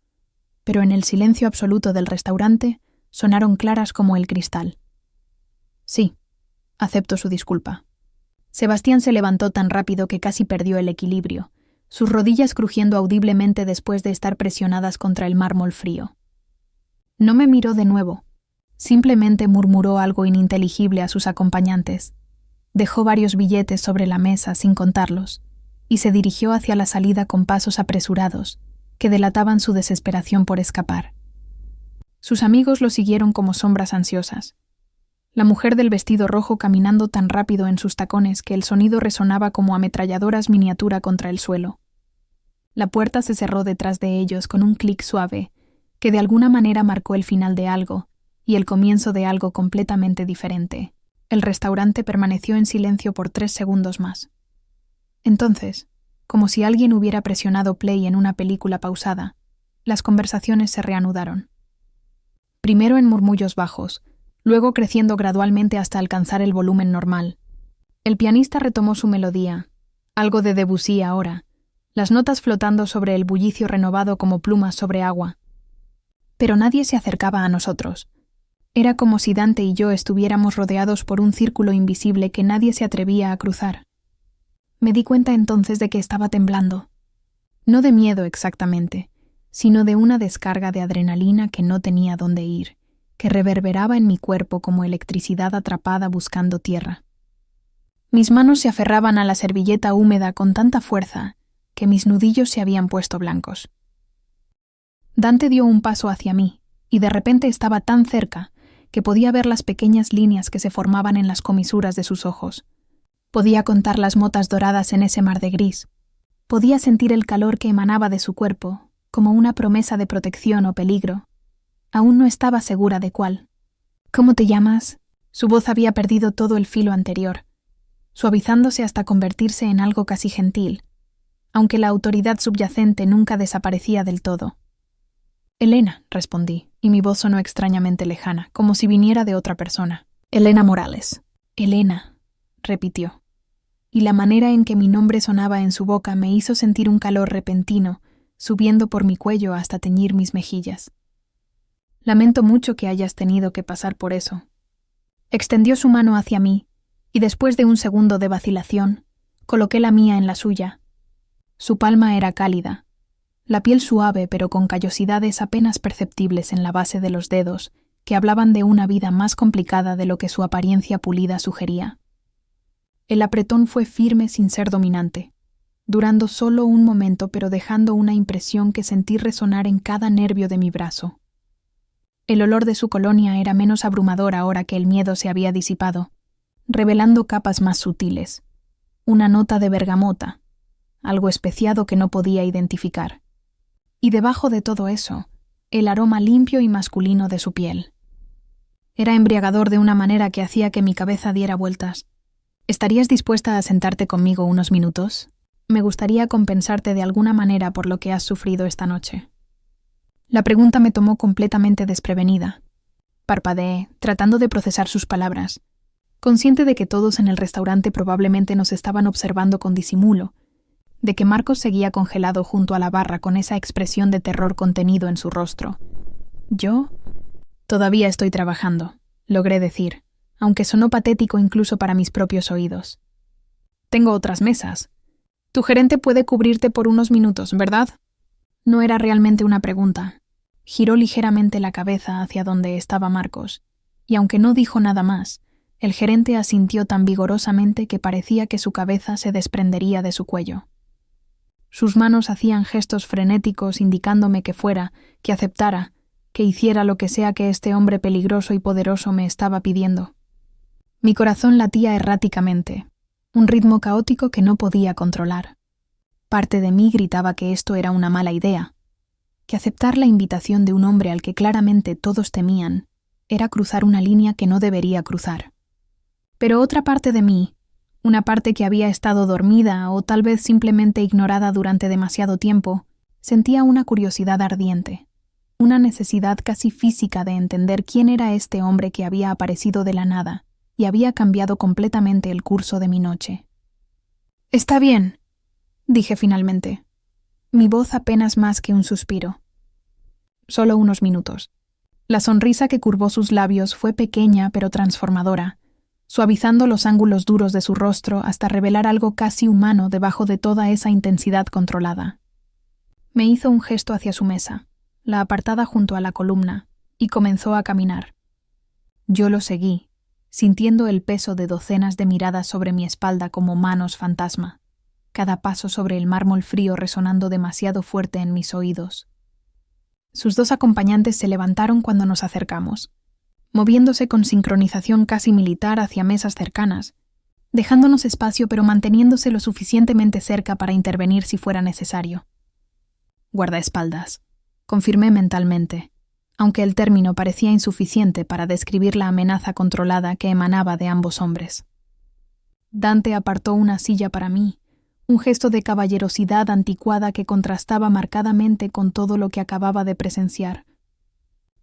pero en el silencio absoluto del restaurante sonaron claras como el cristal. Sí, acepto su disculpa. Sebastián se levantó tan rápido que casi perdió el equilibrio, sus rodillas crujiendo audiblemente después de estar presionadas contra el mármol frío. No me miró de nuevo, simplemente murmuró algo ininteligible a sus acompañantes. Dejó varios billetes sobre la mesa sin contarlos, y se dirigió hacia la salida con pasos apresurados, que delataban su desesperación por escapar. Sus amigos lo siguieron como sombras ansiosas. La mujer del vestido rojo caminando tan rápido en sus tacones que el sonido resonaba como ametralladoras miniatura contra el suelo. La puerta se cerró detrás de ellos con un clic suave, que de alguna manera marcó el final de algo y el comienzo de algo completamente diferente. El restaurante permaneció en silencio por 3 segundos más. Entonces, como si alguien hubiera presionado play en una película pausada, las conversaciones se reanudaron. Primero en murmullos bajos, luego creciendo gradualmente hasta alcanzar el volumen normal. El pianista retomó su melodía, algo de Debussy ahora, las notas flotando sobre el bullicio renovado como plumas sobre agua. Pero nadie se acercaba a nosotros. Era como si Dante y yo estuviéramos rodeados por un círculo invisible que nadie se atrevía a cruzar. Me di cuenta entonces de que estaba temblando. No de miedo exactamente, sino de una descarga de adrenalina que no tenía dónde ir, que reverberaba en mi cuerpo como electricidad atrapada buscando tierra. Mis manos se aferraban a la servilleta húmeda con tanta fuerza que mis nudillos se habían puesto blancos. Dante dio un paso hacia mí, y de repente estaba tan cerca que podía ver las pequeñas líneas que se formaban en las comisuras de sus ojos. Podía contar las motas doradas en ese mar de gris. Podía sentir el calor que emanaba de su cuerpo, como una promesa de protección o peligro. Aún no estaba segura de cuál. ¿Cómo te llamas? Su voz había perdido todo el filo anterior, suavizándose hasta convertirse en algo casi gentil, aunque la autoridad subyacente nunca desaparecía del todo. Elena, respondí, y mi voz sonó extrañamente lejana, como si viniera de otra persona. Elena Morales. Elena, repitió, y la manera en que mi nombre sonaba en su boca me hizo sentir un calor repentino, subiendo por mi cuello hasta teñir mis mejillas. Lamento mucho que hayas tenido que pasar por eso. Extendió su mano hacia mí, y después de un segundo de vacilación, coloqué la mía en la suya. Su palma era cálida, la piel suave pero con callosidades apenas perceptibles en la base de los dedos, que hablaban de una vida más complicada de lo que su apariencia pulida sugería. El apretón fue firme sin ser dominante, durando solo un momento pero dejando una impresión que sentí resonar en cada nervio de mi brazo. El olor de su colonia era menos abrumador ahora que el miedo se había disipado, revelando capas más sutiles, una nota de bergamota, algo especiado que no podía identificar. Y debajo de todo eso, el aroma limpio y masculino de su piel. Era embriagador de una manera que hacía que mi cabeza diera vueltas. ¿Estarías dispuesta a sentarte conmigo unos minutos? Me gustaría compensarte de alguna manera por lo que has sufrido esta noche. La pregunta me tomó completamente desprevenida. Parpadeé, tratando de procesar sus palabras, consciente de que todos en el restaurante probablemente nos estaban observando con disimulo, de que Marcos seguía congelado junto a la barra con esa expresión de terror contenido en su rostro. ¿Yo? Todavía estoy trabajando, logré decir, aunque sonó patético incluso para mis propios oídos. Tengo otras mesas. Tu gerente puede cubrirte por unos minutos, ¿verdad? No era realmente una pregunta. Giró ligeramente la cabeza hacia donde estaba Marcos, y aunque no dijo nada más, el gerente asintió tan vigorosamente que parecía que su cabeza se desprendería de su cuello. Sus manos hacían gestos frenéticos indicándome que fuera, que aceptara, que hiciera lo que sea que este hombre peligroso y poderoso me estaba pidiendo. Mi corazón latía erráticamente, un ritmo caótico que no podía controlar. Parte de mí gritaba que esto era una mala idea, que aceptar la invitación de un hombre al que claramente todos temían era cruzar una línea que no debería cruzar. Pero otra parte de mí, una parte que había estado dormida o tal vez simplemente ignorada durante demasiado tiempo, sentía una curiosidad ardiente, una necesidad casi física de entender quién era este hombre que había aparecido de la nada y había cambiado completamente el curso de mi noche. «Está bien», dije finalmente, mi voz apenas más que un suspiro. Solo unos minutos. La sonrisa que curvó sus labios fue pequeña pero transformadora, suavizando los ángulos duros de su rostro hasta revelar algo casi humano debajo de toda esa intensidad controlada. Me hizo un gesto hacia su mesa, la apartada junto a la columna, y comenzó a caminar. Yo lo seguí, sintiendo el peso de docenas de miradas sobre mi espalda como manos fantasma, cada paso sobre el mármol frío resonando demasiado fuerte en mis oídos. Sus dos acompañantes se levantaron cuando nos acercamos, moviéndose con sincronización casi militar hacia mesas cercanas, dejándonos espacio pero manteniéndose lo suficientemente cerca para intervenir si fuera necesario. Guardaespaldas, confirmé mentalmente, aunque el término parecía insuficiente para describir la amenaza controlada que emanaba de ambos hombres. Dante apartó una silla para mí, un gesto de caballerosidad anticuada que contrastaba marcadamente con todo lo que acababa de presenciar.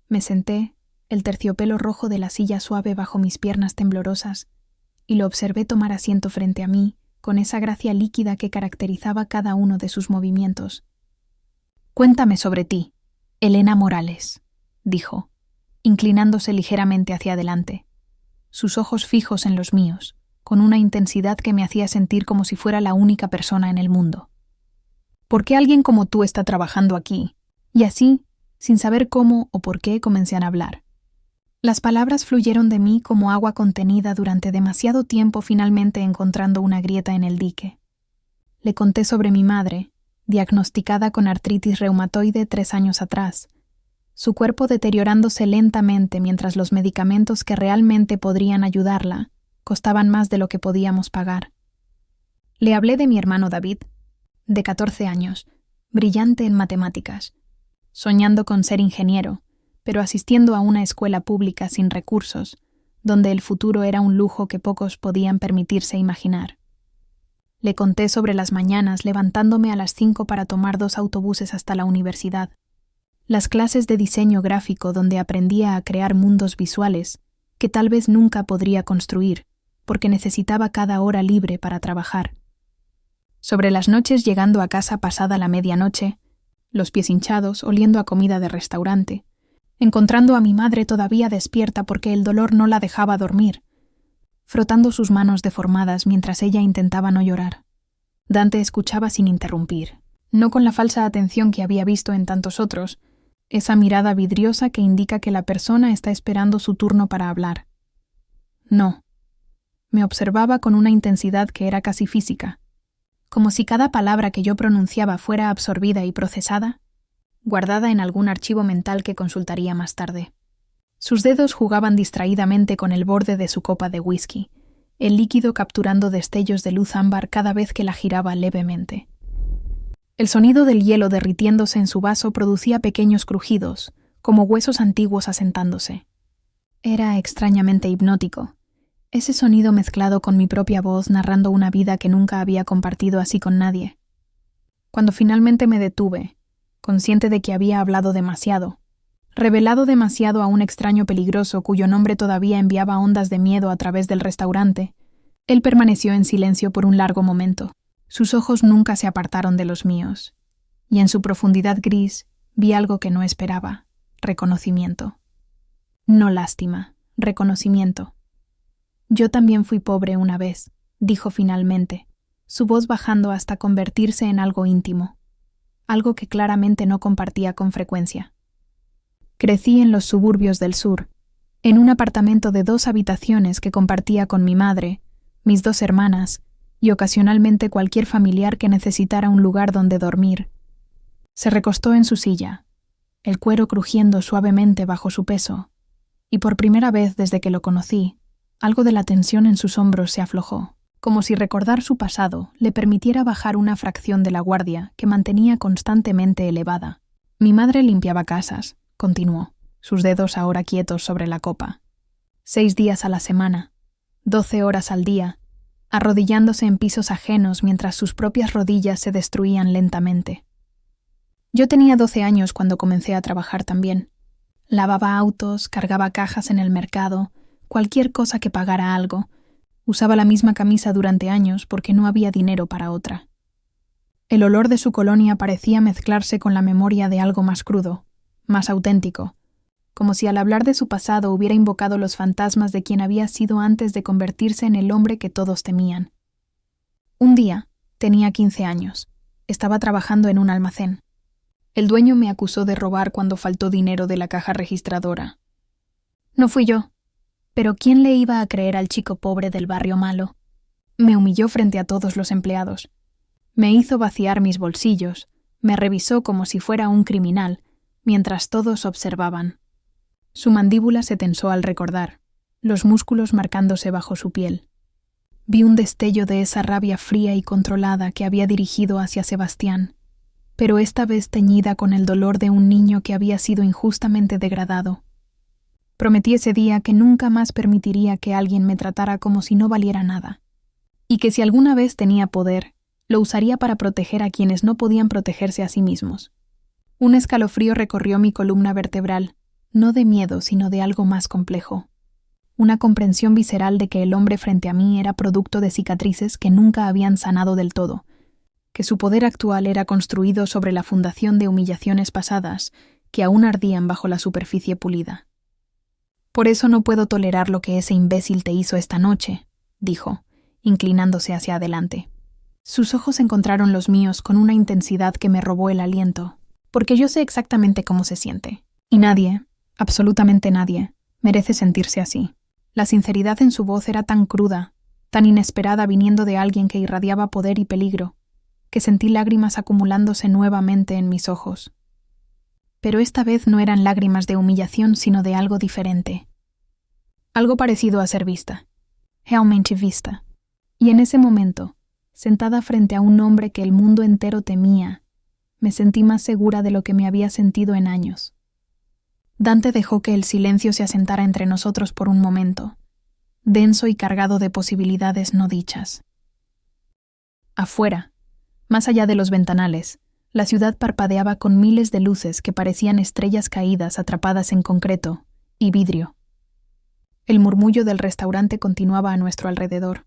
Me senté, el terciopelo rojo de la silla suave bajo mis piernas temblorosas, y lo observé tomar asiento frente a mí, con esa gracia líquida que caracterizaba cada uno de sus movimientos. «Cuéntame sobre ti, Elena Morales», dijo, inclinándose ligeramente hacia adelante, sus ojos fijos en los míos, con una intensidad que me hacía sentir como si fuera la única persona en el mundo. «¿Por qué alguien como tú está trabajando aquí?» Y así, sin saber cómo o por qué, comencé a hablar. Las palabras fluyeron de mí como agua contenida durante demasiado tiempo, finalmente encontrando una grieta en el dique. Le conté sobre mi madre, diagnosticada con artritis reumatoide 3 años atrás, su cuerpo deteriorándose lentamente mientras los medicamentos que realmente podrían ayudarla costaban más de lo que podíamos pagar. Le hablé de mi hermano David, de 14 años, brillante en matemáticas, soñando con ser ingeniero, pero asistiendo a una escuela pública sin recursos, donde el futuro era un lujo que pocos podían permitirse imaginar. Le conté sobre las mañanas levantándome a las 5 para tomar 2 autobuses hasta la universidad, las clases de diseño gráfico donde aprendía a crear mundos visuales que tal vez nunca podría construir, porque necesitaba cada hora libre para trabajar. Sobre las noches llegando a casa pasada la medianoche, los pies hinchados, oliendo a comida de restaurante, encontrando a mi madre todavía despierta porque el dolor no la dejaba dormir, frotando sus manos deformadas mientras ella intentaba no llorar. Dante escuchaba sin interrumpir, no con la falsa atención que había visto en tantos otros, esa mirada vidriosa que indica que la persona está esperando su turno para hablar. No. Me observaba con una intensidad que era casi física, como si cada palabra que yo pronunciaba fuera absorbida y procesada, guardada en algún archivo mental que consultaría más tarde. Sus dedos jugaban distraídamente con el borde de su copa de whisky, el líquido capturando destellos de luz ámbar cada vez que la giraba levemente. El sonido del hielo derritiéndose en su vaso producía pequeños crujidos, como huesos antiguos asentándose. Era extrañamente hipnótico, ese sonido mezclado con mi propia voz narrando una vida que nunca había compartido así con nadie. Cuando finalmente me detuve, consciente de que había hablado demasiado, revelado demasiado a un extraño peligroso cuyo nombre todavía enviaba ondas de miedo a través del restaurante, él permaneció en silencio por un largo momento. Sus ojos nunca se apartaron de los míos, y en su profundidad gris vi algo que no esperaba: reconocimiento. No lástima, reconocimiento. «Yo también fui pobre una vez», dijo finalmente, su voz bajando hasta convertirse en algo íntimo, algo que claramente no compartía con frecuencia. «Crecí en los suburbios del sur, en un apartamento de 2 habitaciones que compartía con mi madre, mis 2 hermanas y ocasionalmente cualquier familiar que necesitara un lugar donde dormir». Se recostó en su silla, el cuero crujiendo suavemente bajo su peso, y por primera vez desde que lo conocí, algo de la tensión en sus hombros se aflojó, como si recordar su pasado le permitiera bajar una fracción de la guardia que mantenía constantemente elevada. «Mi madre limpiaba casas», continuó, sus dedos ahora quietos sobre la copa. 6 días a la semana, 12 horas al día, arrodillándose en pisos ajenos mientras sus propias rodillas se destruían lentamente. Yo tenía 12 años cuando comencé a trabajar también. Lavaba autos, cargaba cajas en el mercado, cualquier cosa que pagara algo. Usaba la misma camisa durante años porque no había dinero para otra. El olor de su colonia parecía mezclarse con la memoria de algo más crudo, más auténtico, como si al hablar de su pasado hubiera invocado los fantasmas de quien había sido antes de convertirse en el hombre que todos temían. Un día, tenía 15 años, estaba trabajando en un almacén. El dueño me acusó de robar cuando faltó dinero de la caja registradora. «No fui yo», Pero ¿quién le iba a creer al chico pobre del barrio malo? Me humilló frente a todos los empleados. Me hizo vaciar mis bolsillos, me revisó como si fuera un criminal, mientras todos observaban. Su mandíbula se tensó al recordar, los músculos marcándose bajo su piel. Vi un destello de esa rabia fría y controlada que había dirigido hacia Sebastián, pero esta vez teñida con el dolor de un niño que había sido injustamente degradado. Prometí ese día que nunca más permitiría que alguien me tratara como si no valiera nada, y que si alguna vez tenía poder, lo usaría para proteger a quienes no podían protegerse a sí mismos. Un escalofrío recorrió mi columna vertebral, no de miedo, sino de algo más complejo. Una comprensión visceral de que el hombre frente a mí era producto de cicatrices que nunca habían sanado del todo, que su poder actual era construido sobre la fundación de humillaciones pasadas que aún ardían bajo la superficie pulida. «Por eso no puedo tolerar lo que ese imbécil te hizo esta noche», dijo, inclinándose hacia adelante. Sus ojos encontraron los míos con una intensidad que me robó el aliento, porque yo sé exactamente cómo se siente, y nadie, absolutamente nadie, merece sentirse así. La sinceridad en su voz era tan cruda, tan inesperada viniendo de alguien que irradiaba poder y peligro, que sentí lágrimas acumulándose nuevamente en mis ojos. Pero esta vez no eran lágrimas de humillación, sino de algo diferente. Algo parecido a ser vista. Realmente vista. Y en ese momento, sentada frente a un hombre que el mundo entero temía, me sentí más segura de lo que me había sentido en años. Dante dejó que el silencio se asentara entre nosotros por un momento, denso y cargado de posibilidades no dichas. Afuera, más allá de los ventanales, la ciudad parpadeaba con miles de luces que parecían estrellas caídas atrapadas en concreto y vidrio. El murmullo del restaurante continuaba a nuestro alrededor,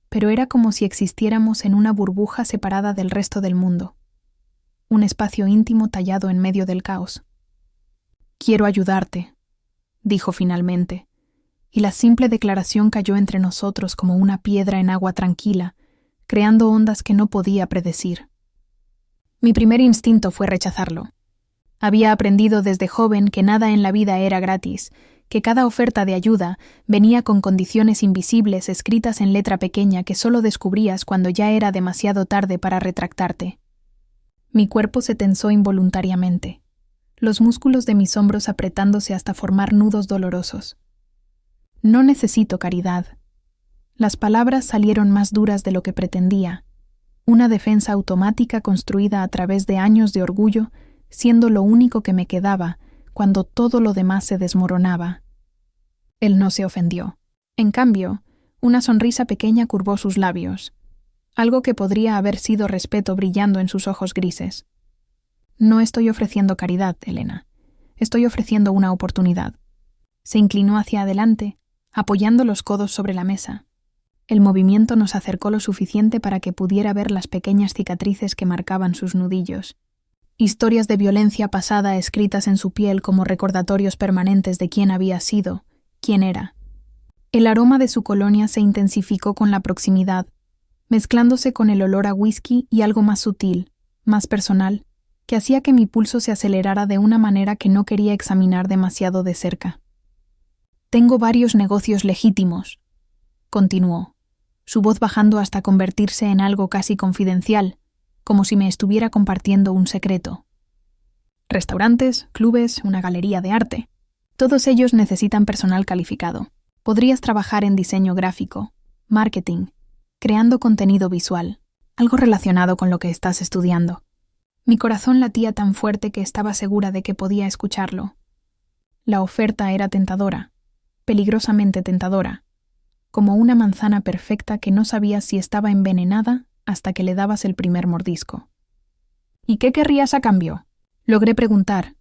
pero era como si existiéramos en una burbuja separada del resto del mundo, un espacio íntimo tallado en medio del caos. «Quiero ayudarte», dijo finalmente, y la simple declaración cayó entre nosotros como una piedra en agua tranquila, creando ondas que no podía predecir. Mi primer instinto fue rechazarlo. Había aprendido desde joven que nada en la vida era gratis, que cada oferta de ayuda venía con condiciones invisibles escritas en letra pequeña que solo descubrías cuando ya era demasiado tarde para retractarte. Mi cuerpo se tensó involuntariamente, los músculos de mis hombros apretándose hasta formar nudos dolorosos. No necesito caridad. Las palabras salieron más duras de lo que pretendía, una defensa automática construida a través de años de orgullo, siendo lo único que me quedaba cuando todo lo demás se desmoronaba. Él no se ofendió. En cambio, una sonrisa pequeña curvó sus labios, algo que podría haber sido respeto brillando en sus ojos grises. «No estoy ofreciendo caridad, Elena. Estoy ofreciendo una oportunidad». Se inclinó hacia adelante, apoyando los codos sobre la mesa. El movimiento nos acercó lo suficiente para que pudiera ver las pequeñas cicatrices que marcaban sus nudillos. Historias de violencia pasada escritas en su piel como recordatorios permanentes de quién había sido, quién era. El aroma de su colonia se intensificó con la proximidad, mezclándose con el olor a whisky y algo más sutil, más personal, que hacía que mi pulso se acelerara de una manera que no quería examinar demasiado de cerca. «Tengo varios negocios legítimos», continuó, su voz bajando hasta convertirse en algo casi confidencial, como si me estuviera compartiendo un secreto. «Restaurantes, clubes, una galería de arte. Todos ellos necesitan personal calificado. Podrías trabajar en diseño gráfico, marketing, creando contenido visual, algo relacionado con lo que estás estudiando». Mi corazón latía tan fuerte que estaba segura de que podía escucharlo. La oferta era tentadora, peligrosamente tentadora, como una manzana perfecta que no sabías si estaba envenenada hasta que le dabas el primer mordisco. «¿Y qué querrías a cambio?», logré preguntar,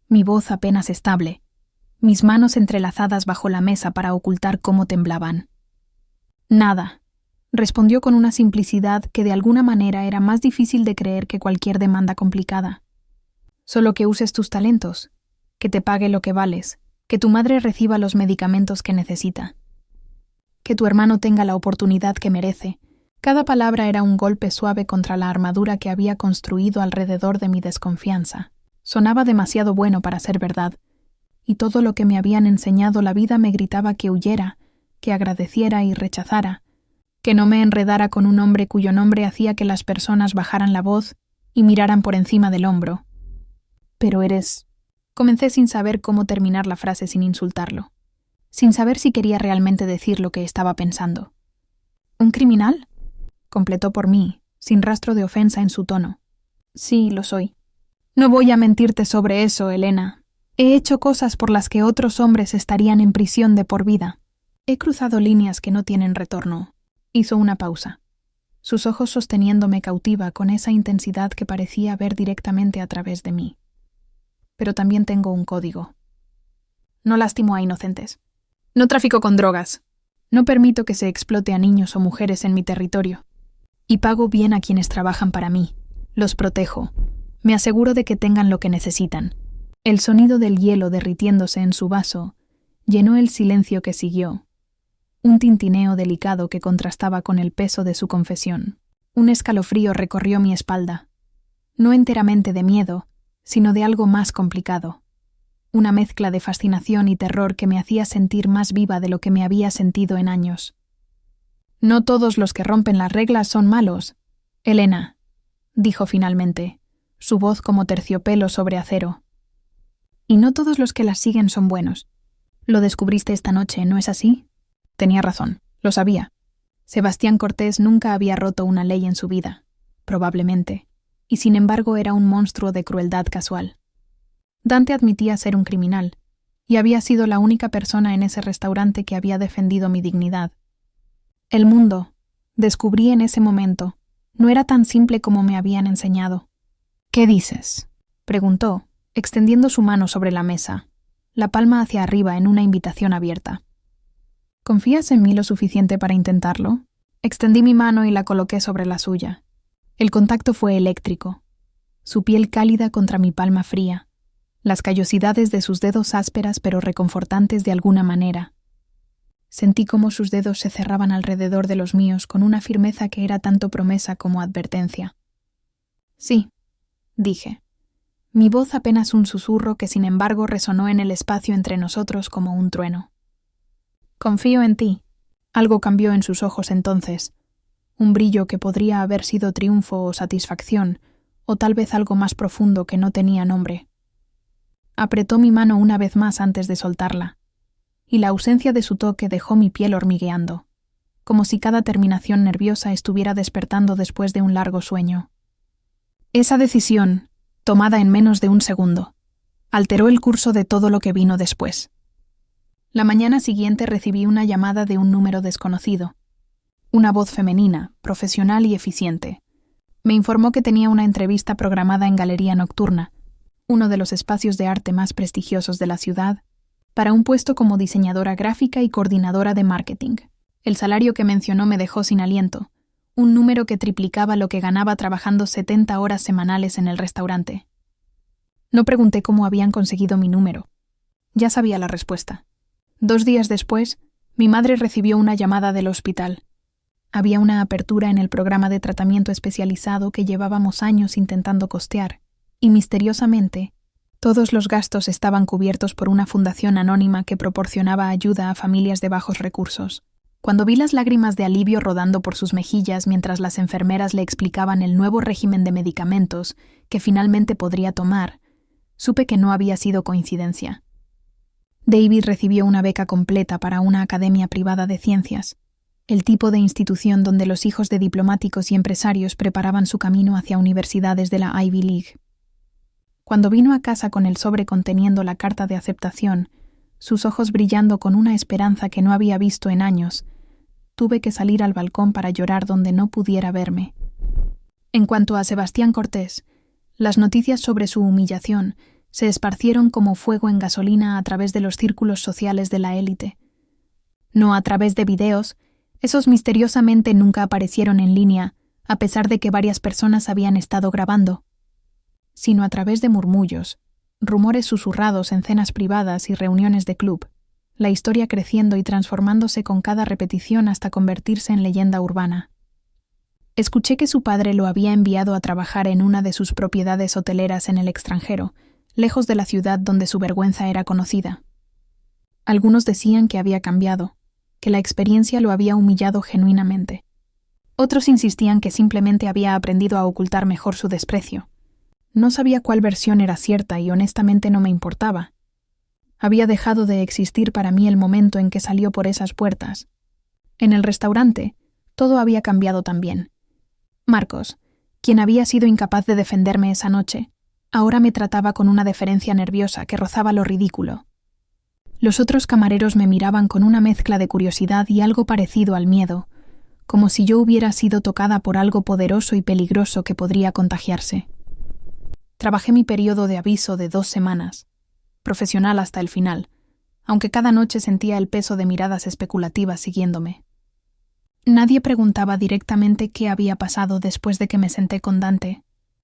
mi voz apenas estable, mis manos entrelazadas bajo la mesa para ocultar cómo temblaban. «Nada», respondió con una simplicidad que de alguna manera era más difícil de creer que cualquier demanda complicada. «Solo que uses tus talentos, que te pague lo que vales, que tu madre reciba los medicamentos que necesita, que tu hermano tenga la oportunidad que merece». Cada palabra era un golpe suave contra la armadura que había construido alrededor de mi desconfianza. Sonaba demasiado bueno para ser verdad, y todo lo que me habían enseñado la vida me gritaba que huyera, que agradeciera y rechazara, que no me enredara con un hombre cuyo nombre hacía que las personas bajaran la voz y miraran por encima del hombro. Pero eres... Comencé sin saber cómo terminar la frase sin insultarlo, sin saber si quería realmente decir lo que estaba pensando. ¿Un criminal?, completó por mí, sin rastro de ofensa en su tono. Sí, lo soy. No voy a mentirte sobre eso, Elena. He hecho cosas por las que otros hombres estarían en prisión de por vida. He cruzado líneas que no tienen retorno. Hizo una pausa, sus ojos sosteniéndome cautiva con esa intensidad que parecía ver directamente a través de mí. Pero también tengo un código. No lastimo a inocentes. No trafico con drogas. No permito que se explote a niños o mujeres en mi territorio. Y pago bien a quienes trabajan para mí. Los protejo. Me aseguro de que tengan lo que necesitan. El sonido del hielo derritiéndose en su vaso llenó el silencio que siguió. Un tintineo delicado que contrastaba con el peso de su confesión. Un escalofrío recorrió mi espalda. No enteramente de miedo, sino de algo más complicado. Una mezcla de fascinación y terror que me hacía sentir más viva de lo que me había sentido en años. No todos los que rompen las reglas son malos, Elena, dijo finalmente, su voz como terciopelo sobre acero. Y no todos los que las siguen son buenos. Lo descubriste esta noche, ¿no es así? Tenía razón, lo sabía. Sebastián Cortés nunca había roto una ley en su vida, probablemente, y sin embargo era un monstruo de crueldad casual. Dante admitía ser un criminal, y había sido la única persona en ese restaurante que había defendido mi dignidad. El mundo, descubrí en ese momento, no era tan simple como me habían enseñado. ¿Qué dices?, preguntó, extendiendo su mano sobre la mesa, la palma hacia arriba en una invitación abierta. ¿Confías en mí lo suficiente para intentarlo? Extendí mi mano y la coloqué sobre la suya. El contacto fue eléctrico. Su piel cálida contra mi palma fría. Las callosidades de sus dedos ásperas pero reconfortantes de alguna manera. Sentí cómo sus dedos se cerraban alrededor de los míos con una firmeza que era tanto promesa como advertencia. Sí, dije. Mi voz apenas un susurro que sin embargo resonó en el espacio entre nosotros como un trueno. Confío en ti. Algo cambió en sus ojos entonces. Un brillo que podría haber sido triunfo o satisfacción, o tal vez algo más profundo que no tenía nombre. Apretó mi mano una vez más antes de soltarla, y la ausencia de su toque dejó mi piel hormigueando, como si cada terminación nerviosa estuviera despertando después de un largo sueño. Esa decisión, tomada en menos de un segundo, alteró el curso de todo lo que vino después. La mañana siguiente recibí una llamada de un número desconocido. Una voz femenina, profesional y eficiente. Me informó que tenía una entrevista programada en Galería Nocturna, uno de los espacios de arte más prestigiosos de la ciudad, para un puesto como diseñadora gráfica y coordinadora de marketing. El salario que mencionó me dejó sin aliento, un número que triplicaba lo que ganaba trabajando 70 horas semanales en el restaurante. No pregunté cómo habían conseguido mi número. Ya sabía la respuesta. 2 días después, mi madre recibió una llamada del hospital. Había una apertura en el programa de tratamiento especializado que llevábamos años intentando costear, y misteriosamente, todos los gastos estaban cubiertos por una fundación anónima que proporcionaba ayuda a familias de bajos recursos. Cuando vi las lágrimas de alivio rodando por sus mejillas mientras las enfermeras le explicaban el nuevo régimen de medicamentos que finalmente podría tomar, supe que no había sido coincidencia. David recibió una beca completa para una academia privada de ciencias, el tipo de institución donde los hijos de diplomáticos y empresarios preparaban su camino hacia universidades de la Ivy League. Cuando vino a casa con el sobre conteniendo la carta de aceptación, sus ojos brillando con una esperanza que no había visto en años, tuve que salir al balcón para llorar donde no pudiera verme. En cuanto a Sebastián Cortés, las noticias sobre su humillación se esparcieron como fuego en gasolina a través de los círculos sociales de la élite. No a través de videos, esos misteriosamente nunca aparecieron en línea, a pesar de que varias personas habían estado grabando, sino a través de murmullos, rumores susurrados en cenas privadas y reuniones de club, la historia creciendo y transformándose con cada repetición hasta convertirse en leyenda urbana. Escuché que su padre lo había enviado a trabajar en una de sus propiedades hoteleras en el extranjero, lejos de la ciudad donde su vergüenza era conocida. Algunos decían que había cambiado, que la experiencia lo había humillado genuinamente. Otros insistían que simplemente había aprendido a ocultar mejor su desprecio. No sabía cuál versión era cierta y honestamente no me importaba. Había dejado de existir para mí el momento en que salió por esas puertas. En el restaurante, todo había cambiado también. Marcos, quien había sido incapaz de defenderme esa noche, ahora me trataba con una deferencia nerviosa que rozaba lo ridículo. Los otros camareros me miraban con una mezcla de curiosidad y algo parecido al miedo, como si yo hubiera sido tocada por algo poderoso y peligroso que podría contagiarse. Trabajé mi periodo de aviso de 2 semanas, profesional hasta el final, aunque cada noche sentía el peso de miradas especulativas siguiéndome. Nadie preguntaba directamente qué había pasado después de que me senté con Dante,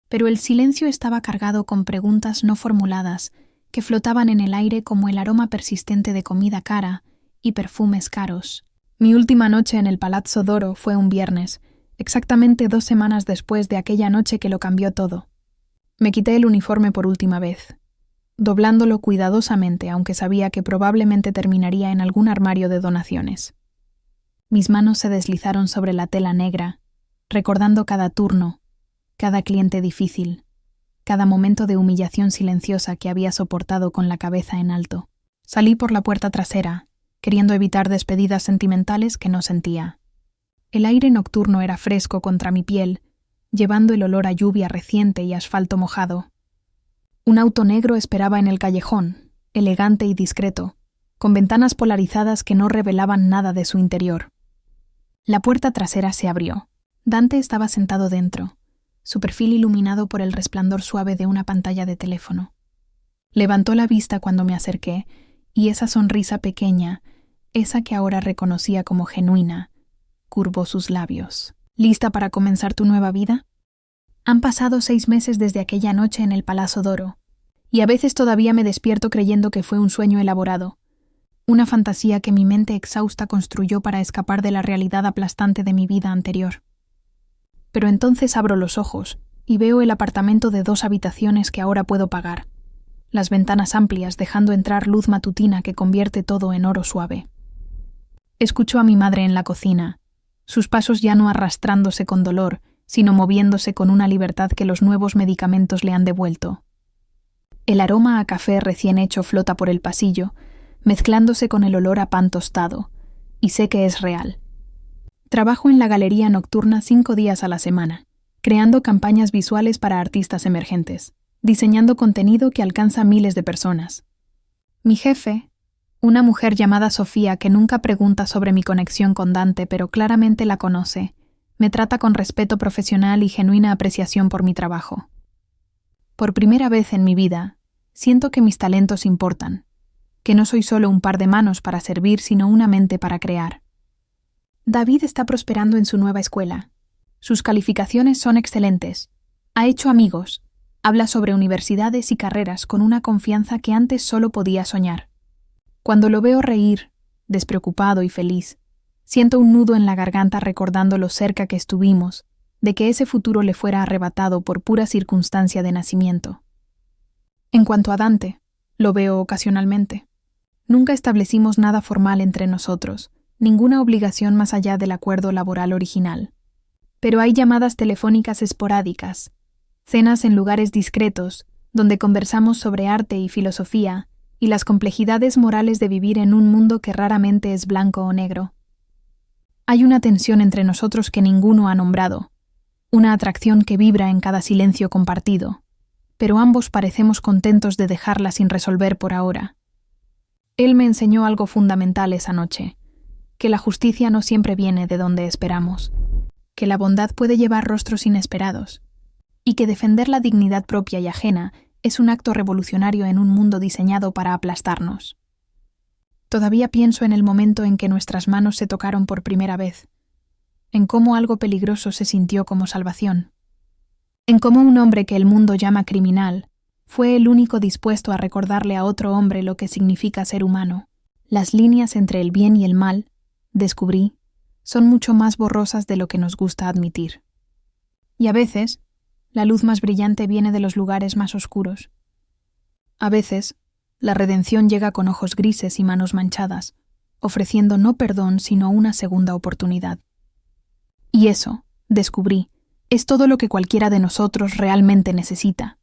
pero el silencio estaba cargado con preguntas no formuladas que flotaban en el aire como el aroma persistente de comida cara y perfumes caros. Mi última noche en el Palazzo d'Oro fue un viernes, exactamente 2 semanas después de aquella noche que lo cambió todo. Me quité el uniforme por última vez, doblándolo cuidadosamente, aunque sabía que probablemente terminaría en algún armario de donaciones. Mis manos se deslizaron sobre la tela negra, recordando cada turno, cada cliente difícil, cada momento de humillación silenciosa que había soportado con la cabeza en alto. Salí por la puerta trasera, queriendo evitar despedidas sentimentales que no sentía. El aire nocturno era fresco contra mi piel, llevando el olor a lluvia reciente y asfalto mojado. Un auto negro esperaba en el callejón, elegante y discreto, con ventanas polarizadas que no revelaban nada de su interior. La puerta trasera se abrió. Dante estaba sentado dentro, su perfil iluminado por el resplandor suave de una pantalla de teléfono. Levantó la vista cuando me acerqué, y esa sonrisa pequeña, esa que ahora reconocía como genuina, curvó sus labios. ¿Lista para comenzar tu nueva vida? Han pasado 6 meses desde aquella noche en el Palazzo d'Oro, y a veces todavía me despierto creyendo que fue un sueño elaborado, una fantasía que mi mente exhausta construyó para escapar de la realidad aplastante de mi vida anterior. Pero entonces abro los ojos y veo el apartamento de 2 habitaciones que ahora puedo pagar, las ventanas amplias dejando entrar luz matutina que convierte todo en oro suave. Escucho a mi madre en la cocina, sus pasos ya no arrastrándose con dolor, sino moviéndose con una libertad que los nuevos medicamentos le han devuelto. El aroma a café recién hecho flota por el pasillo, mezclándose con el olor a pan tostado, y sé que es real. Trabajo en la galería nocturna 5 días a la semana, creando campañas visuales para artistas emergentes, diseñando contenido que alcanza miles de personas. Mi jefe, una mujer llamada Sofía que nunca pregunta sobre mi conexión con Dante, pero claramente la conoce, me trata con respeto profesional y genuina apreciación por mi trabajo. Por primera vez en mi vida, siento que mis talentos importan, que no soy solo un par de manos para servir, sino una mente para crear. David está prosperando en su nueva escuela. Sus calificaciones son excelentes. Ha hecho amigos. Habla sobre universidades y carreras con una confianza que antes solo podía soñar. Cuando lo veo reír, despreocupado y feliz, siento un nudo en la garganta recordando lo cerca que estuvimos de que ese futuro le fuera arrebatado por pura circunstancia de nacimiento. En cuanto a Dante, lo veo ocasionalmente. Nunca establecimos nada formal entre nosotros, ninguna obligación más allá del acuerdo laboral original. Pero hay llamadas telefónicas esporádicas, cenas en lugares discretos, donde conversamos sobre arte y filosofía y las complejidades morales de vivir en un mundo que raramente es blanco o negro. Hay una tensión entre nosotros que ninguno ha nombrado, una atracción que vibra en cada silencio compartido, pero ambos parecemos contentos de dejarla sin resolver por ahora. Él me enseñó algo fundamental esa noche, que la justicia no siempre viene de donde esperamos, que la bondad puede llevar rostros inesperados, y que defender la dignidad propia y ajena es un acto revolucionario en un mundo diseñado para aplastarnos. Todavía pienso en el momento en que nuestras manos se tocaron por primera vez, en cómo algo peligroso se sintió como salvación, en cómo un hombre que el mundo llama criminal fue el único dispuesto a recordarle a otro hombre lo que significa ser humano. Las líneas entre el bien y el mal, descubrí, son mucho más borrosas de lo que nos gusta admitir. Y a veces, la luz más brillante viene de los lugares más oscuros. A veces, la redención llega con ojos grises y manos manchadas, ofreciendo no perdón sino una segunda oportunidad. Y eso, descubrí, es todo lo que cualquiera de nosotros realmente necesita.